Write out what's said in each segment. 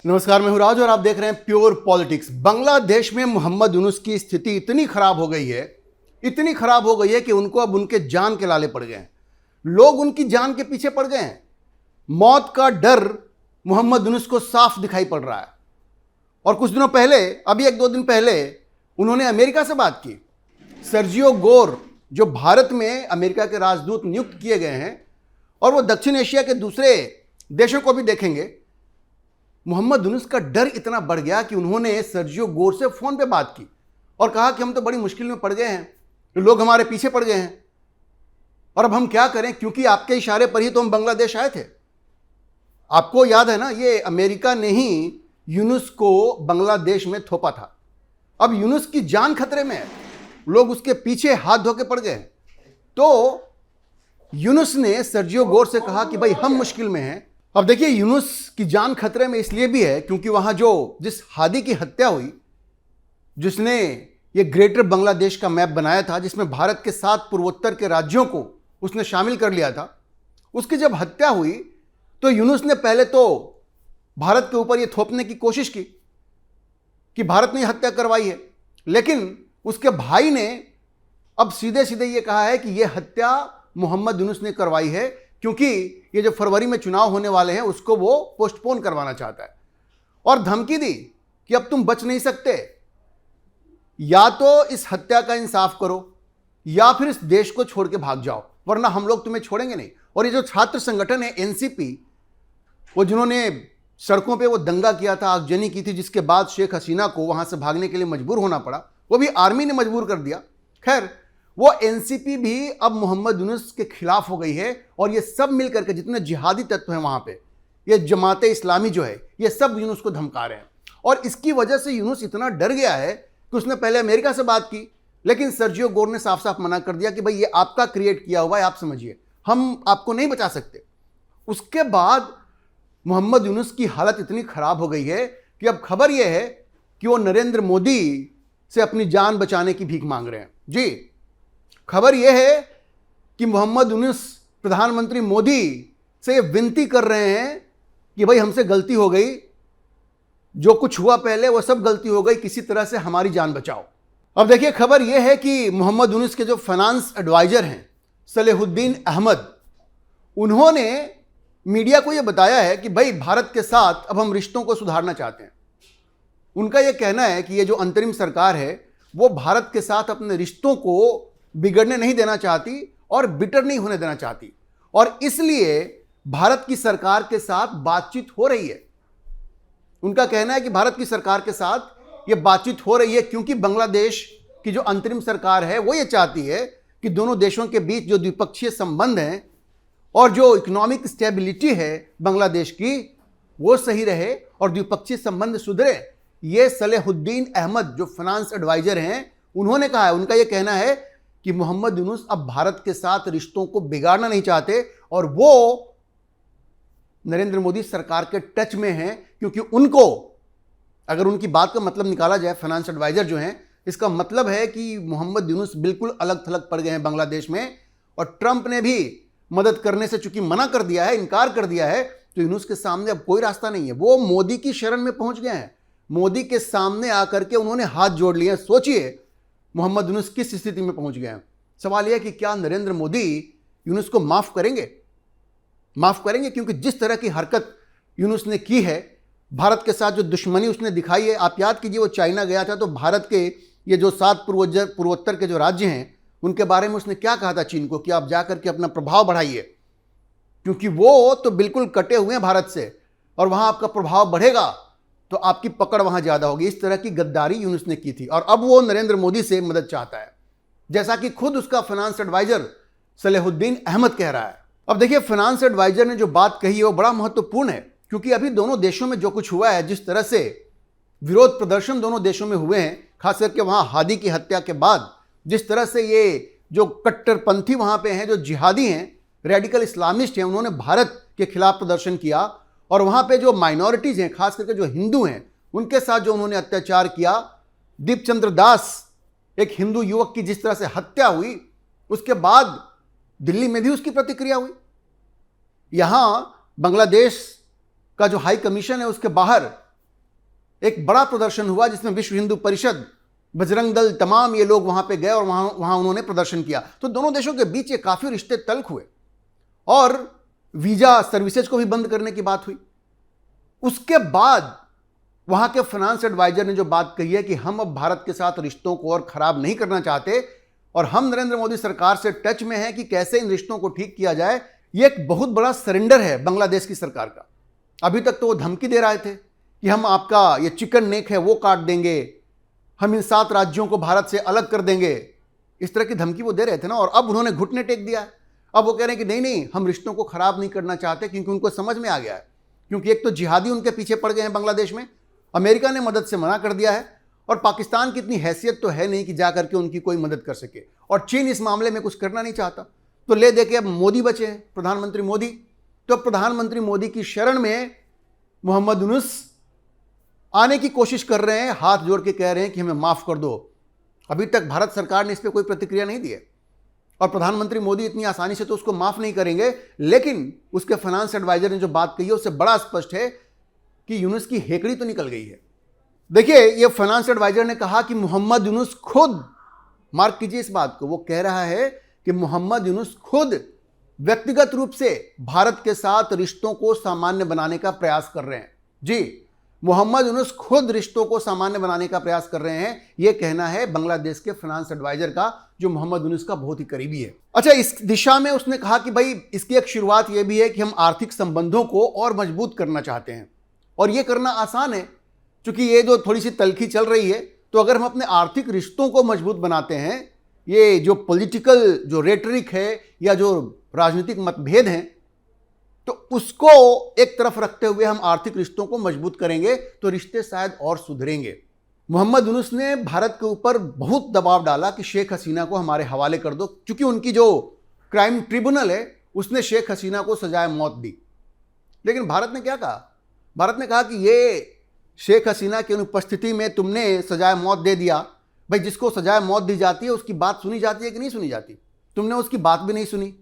नमस्कार, मैं हूं राज और आप देख रहे हैं प्योर पॉलिटिक्स। बांग्लादेश में मोहम्मद यूनुस की स्थिति इतनी खराब हो गई है कि उनको अब उनके जान के लाले पड़ गए हैं। लोग उनकी जान के पीछे पड़ गए हैं। मौत का डर मोहम्मद यूनुस को साफ दिखाई पड़ रहा है। और कुछ दिनों पहले, अभी एक दो दिन पहले, उन्होंने अमेरिका से बात की। सर्जियो गोर, जो भारत में अमेरिका के राजदूत नियुक्त किए गए हैं और वो दक्षिण एशिया के दूसरे देशों को भी देखेंगे, मोहम्मद यूनुस का डर इतना बढ़ गया कि उन्होंने सर्जियो गोर से फोन पे बात की और कहा कि हम तो बड़ी मुश्किल में पड़ गए हैं, लोग हमारे पीछे पड़ गए हैं और अब हम क्या करें, क्योंकि आपके इशारे पर ही तो हम बांग्लादेश आए थे। आपको याद है ना, ये अमेरिका ने ही यूनुस को बांग्लादेश में थोपा था। अब यूनुस की जान खतरे में है, लोग उसके पीछे हाथ धो के पड़ गए हैं। तो यूनुस ने सर्जियो गोर से कहा कि भाई हम मुश्किल में हैं। अब देखिए, यूनुस की जान खतरे में इसलिए भी है क्योंकि वहां जिस हादी की हत्या हुई, जिसने ये ग्रेटर बांग्लादेश का मैप बनाया था, जिसमें भारत के 7 पूर्वोत्तर के राज्यों को उसने शामिल कर लिया था, उसकी जब हत्या हुई तो यूनुस ने पहले तो भारत के ऊपर ये थोपने की कोशिश की कि भारत ने हत्या करवाई है, लेकिन उसके भाई ने अब सीधे सीधे ये कहा है कि यह हत्या मोहम्मद यूनुस ने करवाई है, क्योंकि ये जो फरवरी में चुनाव होने वाले हैं उसको वो पोस्टपोन करवाना चाहता है। और धमकी दी कि अब तुम बच नहीं सकते, या तो इस हत्या का इंसाफ करो या फिर इस देश को छोड़ के भाग जाओ, वरना हम लोग तुम्हें छोड़ेंगे नहीं। और ये जो छात्र संगठन है एनसीपी, वो जिन्होंने सड़कों पे वो दंगा किया था, आगजनी की थी, जिसके बाद शेख हसीना को वहां से भागने के लिए मजबूर होना पड़ा, वो भी आर्मी ने मजबूर कर दिया। खैर, वो एनसीपी भी अब मोहम्मद यूनुस के खिलाफ हो गई है और ये सब मिलकर के जितने जिहादी तत्व हैं वहां पे, ये जमाते इस्लामी जो है, ये सब यूनुस को धमका रहे हैं। और इसकी वजह से यूनुस इतना डर गया है कि उसने पहले अमेरिका से बात की, लेकिन सर्जियो गोर ने साफ साफ मना कर दिया कि भाई ये आपका क्रिएट किया हुआ है, आप समझिए, हम आपको नहीं बचा सकते। उसके बाद मोहम्मद यूनुस की हालत इतनी खराब हो गई है कि अब खबर यह है कि वो नरेंद्र मोदी से अपनी जान बचाने की भीख मांग रहे हैं। जी, खबर यह है कि मोहम्मद यूनुस प्रधानमंत्री मोदी से विनती कर रहे हैं कि भाई हमसे गलती हो गई, जो कुछ हुआ पहले वो सब गलती हो गई, किसी तरह से हमारी जान बचाओ। अब देखिए, खबर यह है कि मोहम्मद यूनुस के जो फाइनेंस एडवाइजर हैं सलेहुद्दीन अहमद, उन्होंने मीडिया को यह बताया है कि भाई भारत के साथ अब हम रिश्तों को सुधारना चाहते हैं। उनका यह कहना है कि ये जो अंतरिम सरकार है वो भारत के साथ अपने रिश्तों को बिगड़ने नहीं देना चाहती और बिटर नहीं होने देना चाहती, और इसलिए भारत की सरकार के साथ बातचीत हो रही है। उनका कहना है कि भारत की सरकार के साथ यह बातचीत हो रही है क्योंकि बांग्लादेश की जो अंतरिम सरकार है वो ये चाहती है कि दोनों देशों के बीच जो द्विपक्षीय संबंध हैं और जो इकोनॉमिक स्टेबिलिटी है बांग्लादेश की, वो सही रहे और द्विपक्षीय संबंध सुधरे। ये सलेहुद्दीन अहमद जो फाइनेंस एडवाइजर हैं, उन्होंने कहा है, उनका यह कहना है कि मोहम्मद यूनुस अब भारत के साथ रिश्तों को बिगाड़ना नहीं चाहते और वो नरेंद्र मोदी सरकार के टच में हैं, क्योंकि उनको, अगर उनकी बात का मतलब निकाला जाए, फाइनेंस एडवाइजर जो हैं, इसका मतलब है कि मोहम्मद यूनुस बिल्कुल अलग थलग पड़ गए हैं बांग्लादेश में। और ट्रंप ने भी मदद करने से चूंकि मना कर दिया है, इनकार कर दिया है, तो यूनुस के सामने अब कोई रास्ता नहीं है। वो मोदी की शरण में पहुंच गए हैं, मोदी के सामने आकर के उन्होंने हाथ जोड़ लिए। सोचिए मोहम्मद यूनुस किस स्थिति में पहुंच गए हैं। सवाल यह है कि क्या नरेंद्र मोदी यूनुस को माफ करेंगे? क्योंकि जिस तरह की हरकत यूनुस ने की है, भारत के साथ जो दुश्मनी उसने दिखाई है, आप याद कीजिए, वो चाइना गया था तो भारत के ये जो 7 पूर्वोत्तर के जो राज्य हैं उनके बारे में उसने क्या कहा था चीन को कि आप जाकर के अपना प्रभाव बढ़ाइए, क्योंकि वो तो बिल्कुल कटे हुए हैं भारत से और वहां आपका प्रभाव बढ़ेगा तो आपकी पकड़ वहां ज्यादा होगी। इस तरह की गद्दारी यूनुस ने की थी और अब वो नरेंद्र मोदी से मदद चाहता है, जैसा कि खुद उसका फाइनेंस एडवाइजर सलेहुद्दीन अहमद कह रहा है। अब देखिए, फाइनेंस एडवाइजर ने जो बात कही है वो बड़ा महत्वपूर्ण है, क्योंकि अभी दोनों देशों में जो कुछ हुआ है, जिस तरह से विरोध प्रदर्शन दोनों देशों में हुए हैं, खास करके वहां हादी की हत्या के बाद, जिस तरह से ये जो कट्टरपंथी वहां पे हैं, जो जिहादी हैं, रेडिकल इस्लामिस्ट हैं, उन्होंने भारत के खिलाफ प्रदर्शन किया और वहां पे जो माइनॉरिटीज हैं, खास करके जो हिंदू हैं, उनके साथ जो उन्होंने अत्याचार किया। दीपचंद्र दास, एक हिंदू युवक की जिस तरह से हत्या हुई, उसके बाद दिल्ली में भी उसकी प्रतिक्रिया हुई। यहां बांग्लादेश का जो हाई कमीशन है उसके बाहर एक बड़ा प्रदर्शन हुआ जिसमें विश्व हिंदू परिषद, बजरंग दल, तमाम ये लोग वहां पे गए और वहां उन्होंने प्रदर्शन किया। तो दोनों देशों के बीच ये काफी रिश्ते तल्ख हुए और वीजा सर्विसेज को भी बंद करने की बात हुई। उसके बाद वहां के फाइनेंस एडवाइजर ने जो बात कही है कि हम अब भारत के साथ रिश्तों को और खराब नहीं करना चाहते और हम नरेंद्र मोदी सरकार से टच में हैं कि कैसे इन रिश्तों को ठीक किया जाए। यह एक बहुत बड़ा सरेंडर है बांग्लादेश की सरकार का। अभी तक तो वो धमकी दे रहे थे कि हम आपका ये चिकन नेक है वो काट देंगे, हम इन 7 राज्यों को भारत से अलग कर देंगे, इस तरह की धमकी वो दे रहे थे ना। और अब उन्होंने घुटने टेक दिया है। अब वो कह रहे हैं कि नहीं नहीं, हम रिश्तों को खराब नहीं करना चाहते, क्योंकि उनको समझ में आ गया है, क्योंकि एक तो जिहादी उनके पीछे पड़ गए हैं बांग्लादेश में, अमेरिका ने मदद से मना कर दिया है और पाकिस्तान की इतनी हैसियत तो है नहीं कि जाकर के उनकी कोई मदद कर सके, और चीन इस मामले में कुछ करना नहीं चाहता। तो ले दे के अब मोदी बचे हैं, प्रधानमंत्री मोदी। तो प्रधानमंत्री मोदी की शरण में मोहम्मद यूनुस आने की कोशिश कर रहे हैं, हाथ जोड़ के कह रहे हैं कि हमें माफ कर दो। अभी तक भारत सरकार ने इस पर कोई प्रतिक्रिया नहीं दी है और प्रधानमंत्री मोदी इतनी आसानी से तो उसको माफ नहीं करेंगे। लेकिन उसके फाइनेंस एडवाइजर ने जो बात कही है उससे बड़ा स्पष्ट है कि यूनुस की हेकड़ी तो निकल गई है। देखिए, ये फाइनेंस एडवाइजर ने कहा कि मोहम्मद यूनुस खुद, मार्क कीजिए इस बात को, वो कह रहा है कि मोहम्मद यूनुस खुद व्यक्तिगत रूप से भारत के साथ रिश्तों को सामान्य बनाने का प्रयास कर रहे हैं। जी, मोहम्मद यूनुस खुद रिश्तों को सामान्य बनाने का प्रयास कर रहे हैं, यह कहना है बांग्लादेश के फाइनेंस एडवाइजर का, जो मोहम्मद यूनुस का बहुत ही करीबी है। अच्छा, इस दिशा में उसने कहा कि भाई इसकी एक शुरुआत यह भी है कि हम आर्थिक संबंधों को और मजबूत करना चाहते हैं, और यह करना आसान है क्योंकि ये जो थोड़ी सी तल्खी चल रही है, तो अगर हम अपने आर्थिक रिश्तों को मजबूत बनाते हैं, ये जो पॉलिटिकल जो रेटरिक है या जो राजनीतिक मतभेद हैं, तो उसको एक तरफ रखते हुए हम आर्थिक रिश्तों को मजबूत करेंगे तो रिश्ते शायद और सुधरेंगे। मोहम्मद यूनुस ने भारत के ऊपर बहुत दबाव डाला कि शेख हसीना को हमारे हवाले कर दो, क्योंकि उनकी जो क्राइम ट्रिब्यूनल है उसने शेख हसीना को सजाए मौत दी। लेकिन भारत ने क्या कहा? भारत ने कहा कि ये शेख हसीना की अनुपस्थिति में तुमने सजाए मौत दे दिया। भाई, जिसको सजाए मौत दी जाती है उसकी बात सुनी जाती है कि नहीं सुनी जाती? तुमने उसकी बात भी नहीं सुनी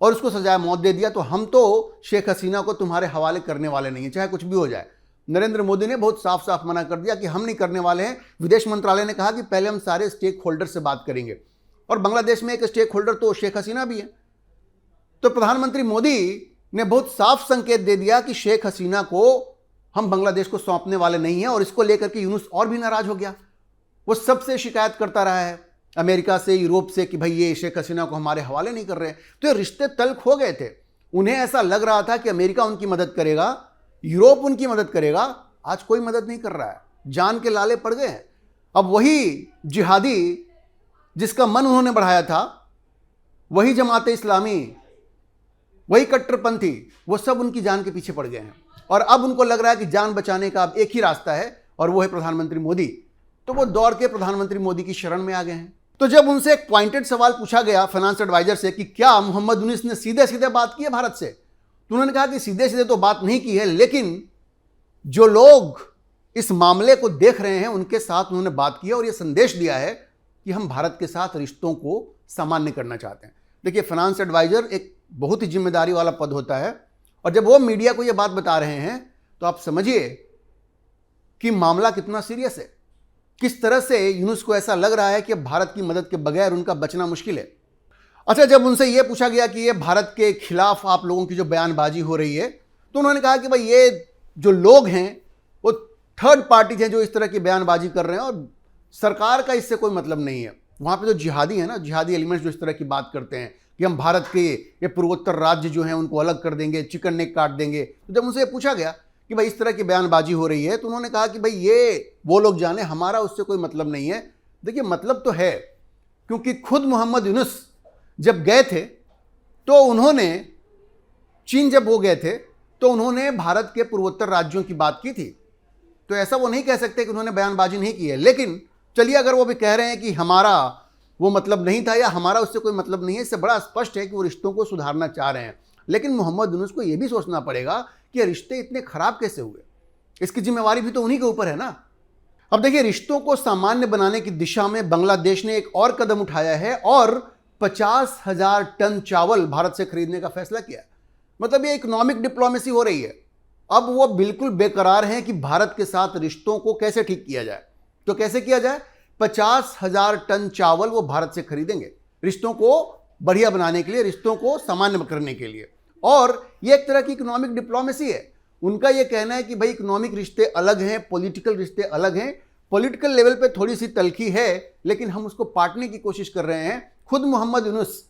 और उसको सजाए मौत दे दिया, तो हम तो शेख हसीना को तुम्हारे हवाले करने वाले नहीं हैं, चाहे कुछ भी हो जाए। नरेंद्र मोदी ने बहुत साफ साफ मना कर दिया कि हम नहीं करने वाले हैं। विदेश मंत्रालय ने कहा कि पहले हम सारे स्टेक होल्डर से बात करेंगे, और बांग्लादेश में एक स्टेक होल्डर तो शेख हसीना भी है। तो प्रधानमंत्री मोदी ने बहुत साफ संकेत दे दिया कि शेख हसीना को हम बांग्लादेश को सौंपने वाले नहीं हैं, और इसको लेकर के यूनुस और भी नाराज हो गया। वो सबसे शिकायत करता रहा है, अमेरिका से, यूरोप से, कि भाई ये शेख हसीना को हमारे हवाले नहीं कर रहे। तो ये रिश्ते तल्ख हो गए थे। उन्हें ऐसा लग रहा था कि अमेरिका उनकी मदद करेगा, यूरोप उनकी मदद करेगा। आज कोई मदद नहीं कर रहा है, जान के लाले पड़ गए हैं। अब वही जिहादी जिसका मन उन्होंने बढ़ाया था, वही जमाते इस्लामी, वही कट्टरपंथी, वो सब उनकी जान के पीछे पड़ गए हैं। और अब उनको लग रहा है कि जान बचाने का अब एक ही रास्ता है, और वो है प्रधानमंत्री मोदी। तो वो दौड़ के प्रधानमंत्री मोदी की शरण में आ गए हैं। तो जब उनसे एक पॉइंटेड सवाल पूछा गया फाइनेंस एडवाइजर से कि क्या मोहम्मद यूनुस ने सीधे सीधे बात की है भारत से, तो उन्होंने कहा कि सीधे सीधे तो बात नहीं की है, लेकिन जो लोग इस मामले को देख रहे हैं उनके साथ उन्होंने बात की है और यह संदेश दिया है कि हम भारत के साथ रिश्तों को सामान्य करना चाहते हैं। देखिए, फाइनेंस एडवाइजर एक बहुत ही जिम्मेदारी वाला पद होता है, और जब वो मीडिया को यह बात बता रहे हैं तो आप समझिए कि मामला कितना सीरियस है। किस तरह से यूनुस को ऐसा लग रहा है कि भारत की मदद के बगैर उनका बचना मुश्किल है। अच्छा, जब उनसे यह पूछा गया कि ये भारत के खिलाफ आप लोगों की जो बयानबाजी हो रही है, तो उन्होंने कहा कि भाई ये जो लोग हैं वो थर्ड पार्टीज हैं जो इस तरह की बयानबाजी कर रहे हैं, और सरकार का इससे कोई मतलब नहीं है। वहाँ पे जो जिहादी है ना, जिहादी एलिमेंट्स जो इस तरह की बात करते हैं कि हम भारत के ये पूर्वोत्तर राज्य जो हैं उनको अलग कर देंगे, चिकन नेक काट देंगे, तो जब उनसे पूछा गया कि भाई इस तरह की बयानबाजी हो रही है, तो उन्होंने कहा कि भाई ये वो लोग जाने, हमारा उससे कोई मतलब नहीं है। देखिए, मतलब तो है, क्योंकि खुद मोहम्मद यूनुस जब गए थे तो उन्होंने, चीन जब वो गए थे तो उन्होंने भारत के पूर्वोत्तर राज्यों की बात की थी। तो ऐसा वो नहीं कह सकते कि उन्होंने बयानबाजी नहीं की है। लेकिन चलिए, अगर वो भी कह रहे हैं कि हमारा वो मतलब नहीं था या हमारा उससे कोई मतलब नहीं है, इससे बड़ा स्पष्ट है कि वो रिश्तों को सुधारना चाह रहे हैं। लेकिन मोहम्मद यूनुस को ये भी सोचना पड़ेगा कि रिश्ते इतने खराब कैसे हुए, इसकी जिम्मेवारी भी तो उन्हीं के ऊपर है ना। अब देखिए, रिश्तों को सामान्य बनाने की दिशा में बांग्लादेश ने एक और कदम उठाया है और 50,000 टन चावल भारत से खरीदने का फैसला किया। मतलब ये इकोनॉमिक डिप्लोमेसी हो रही है। अब वो बिल्कुल बेकरार हैं कि भारत के साथ रिश्तों को कैसे ठीक किया जाए। तो कैसे किया जाए? 50,000 टन चावल वो भारत से खरीदेंगे रिश्तों को बढ़िया बनाने के लिए, रिश्तों को सामान्य करने के लिए। और ये एक तरह की इकोनॉमिक डिप्लोमेसी है। उनका ये कहना है कि भाई इकोनॉमिक रिश्ते अलग हैं, पॉलिटिकल रिश्ते अलग हैं, पॉलिटिकल लेवल पे थोड़ी सी तलखी है, लेकिन हम उसको पाटने की कोशिश कर रहे हैं। खुद मोहम्मद यूनुस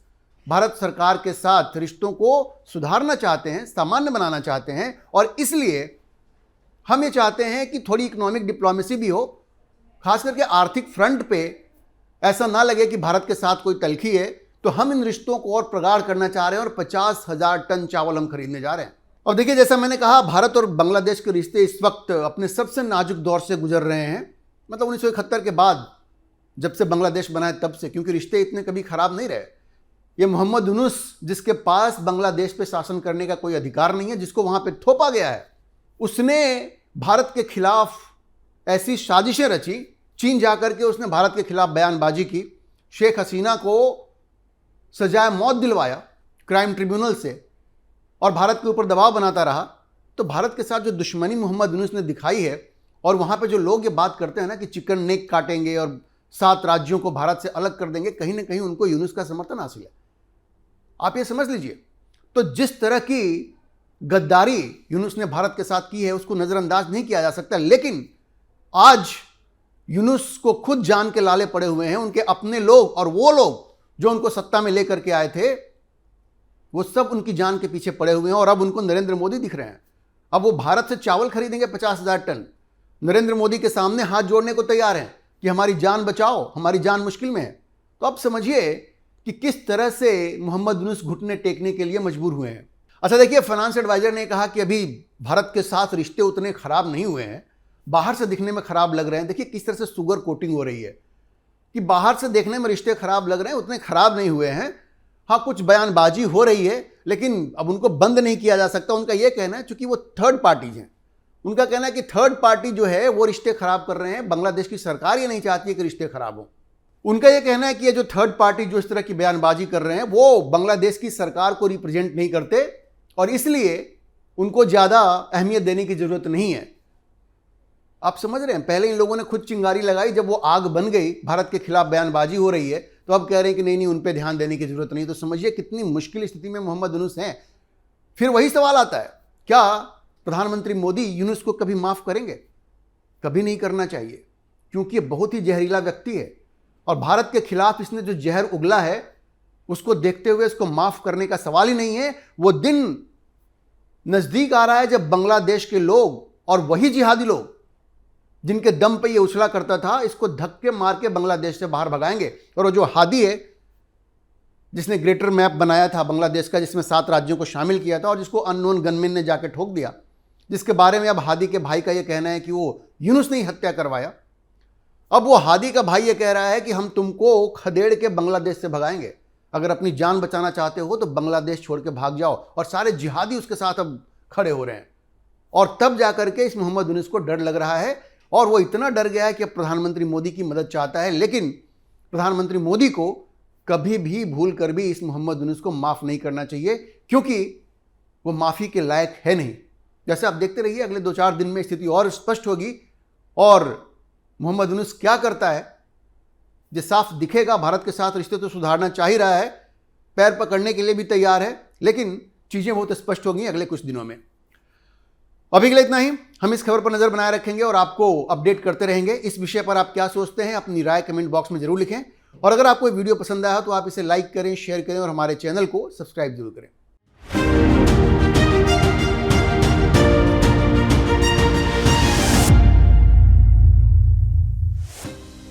भारत सरकार के साथ रिश्तों को सुधारना चाहते हैं, सामान्य बनाना चाहते हैं, और इसलिए हम ये चाहते हैं कि थोड़ी इकोनॉमिक डिप्लोमेसी भी हो, खास करके आर्थिक फ्रंट पे ऐसा ना लगे कि भारत के साथ कोई तलखी है। तो हम इन रिश्तों को और प्रगाढ़ करना चाह रहे हैं और 50,000 टन चावल हम खरीदने जा रहे हैं। और देखिए, जैसा मैंने कहा, भारत और बांग्लादेश के रिश्ते इस वक्त अपने सबसे नाजुक दौर से गुजर रहे हैं। मतलब 1971 के बाद, जब से बांग्लादेश बना है तब से, क्योंकि रिश्ते इतने कभी खराब नहीं रहे। ये मोहम्मद यूनुस, जिसके पास बांग्लादेश पे शासन करने का कोई अधिकार नहीं है, जिसको वहां पे थोपा गया है, उसने भारत के खिलाफ ऐसी साजिशें रची। चीन जाकर के उसने भारत के खिलाफ बयानबाजी की, शेख हसीना को सजाए मौत दिलवाया क्राइम ट्रिब्यूनल से, और भारत के ऊपर दबाव बनाता रहा। तो भारत के साथ जो दुश्मनी मोहम्मद यूनुस ने दिखाई है, और वहां पे जो लोग ये बात करते हैं ना कि चिकन नेक काटेंगे और 7 राज्यों को भारत से अलग कर देंगे, कहीं ना कहीं उनको यूनुस का समर्थन हासिल है। आप ये समझ लीजिए। तो जिस तरह की गद्दारी यूनुस ने भारत के साथ की है, उसको नजरअंदाज नहीं किया जा सकता। लेकिन आज यूनुस को खुद जान के लाले पड़े हुए हैं, उनके अपने लोग और वो लोग जो उनको सत्ता में लेकर के आए थे, वो सब उनकी जान के पीछे पड़े हुए हैं। और अब उनको नरेंद्र मोदी दिख रहे हैं। अब वो भारत से चावल खरीदेंगे 50,000 टन, नरेंद्र मोदी के सामने हाथ जोड़ने को तैयार हैं कि हमारी जान बचाओ, हमारी जान मुश्किल में है। तो अब समझिए कि किस तरह से मोहम्मद यूनुस घुटने टेकने के लिए मजबूर हुए हैं। अच्छा देखिए, फाइनेंस एडवाइजर ने कहा कि अभी भारत के साथ रिश्ते उतने खराब नहीं हुए हैं, बाहर से दिखने में खराब लग रहे हैं। देखिए किस तरह से सुगर कोटिंग हो रही है कि बाहर से देखने में रिश्ते खराब लग रहे हैं, उतने खराब नहीं हुए हैं। हाँ, कुछ बयानबाजी हो रही है, लेकिन अब उनको बंद नहीं किया जा सकता। उनका यह कहना है, चूंकि वो थर्ड पार्टीज हैं, उनका कहना है कि थर्ड पार्टी जो है वो रिश्ते खराब कर रहे हैं। बांग्लादेश की सरकार ये नहीं चाहती है कि रिश्ते खराब हो। उनका यह कहना है कि ये जो थर्ड पार्टी जो इस तरह की बयानबाजी कर रहे हैं, वो बांग्लादेश की सरकार को रिप्रेजेंट नहीं करते, और इसलिए उनको ज्यादा अहमियत देने की जरूरत नहीं है। आप समझ रहे हैं, पहले इन लोगों ने खुद चिंगारी लगाई, जब वो आग बन गई, भारत के खिलाफ बयानबाजी हो रही है, तो अब कह रहे हैं कि नहीं उन पे ध्यान देने की जरूरत नहीं। तो समझिए कितनी मुश्किल स्थिति में मोहम्मद यूनुस हैं। फिर वही सवाल आता है, क्या प्रधानमंत्री मोदी यूनुस को कभी माफ करेंगे? कभी नहीं करना चाहिए, क्योंकि ये बहुत ही जहरीला व्यक्ति है, और भारत के खिलाफ इसने जो जहर उगला है, उसको देखते हुए इसको माफ करने का सवाल ही नहीं है। वो दिन नजदीक आ रहा है जब बांग्लादेश के लोग, और वही जिहादी लोग जिनके दम पे ये उछला करता था, इसको धक्के मार के बांग्लादेश से बाहर भगाएंगे। और वो जो हादी है, जिसने ग्रेटर मैप बनाया था बांग्लादेश का, जिसमें 7 राज्यों को शामिल किया था, और जिसको अननोन गनमैन ने जाके ठोक दिया, जिसके बारे में अब हादी के भाई का ये कहना है कि वो यूनुस ने ही हत्या करवाया। अब वो हादी का भाई ये कह रहा है कि हम तुमको खदेड़ के बांग्लादेश से भगाएंगे, अगर अपनी जान बचाना चाहते हो तो बांग्लादेश छोड़ के भाग जाओ। और सारे जिहादी उसके साथ अब खड़े हो रहे हैं। और तब जाकर के इस मोहम्मद यूनुस को डर लग रहा है, और वो इतना डर गया है कि अब प्रधानमंत्री मोदी की मदद चाहता है। लेकिन प्रधानमंत्री मोदी को कभी भी भूल कर भी इस मोहम्मद यूनुस को माफ नहीं करना चाहिए, क्योंकि वो माफी के लायक है नहीं। जैसे आप देखते रहिए, अगले 2-4 दिन में स्थिति और स्पष्ट होगी, और मोहम्मद यूनुस क्या करता है ये साफ दिखेगा। भारत के साथ रिश्ते तो सुधारना चाह ही रहा है, पैर पकड़ने के लिए भी तैयार है, लेकिन चीजें बहुत स्पष्ट होंगी अगले कुछ दिनों में। अभी के लिए इतना ही। हम इस खबर पर नजर बनाए रखेंगे और आपको अपडेट करते रहेंगे। इस विषय पर आप क्या सोचते हैं, अपनी राय कमेंट बॉक्स में जरूर लिखें। और अगर आपको वीडियो पसंद आया तो आप इसे लाइक करें, शेयर करें, और हमारे चैनल को सब्सक्राइब जरूर करें।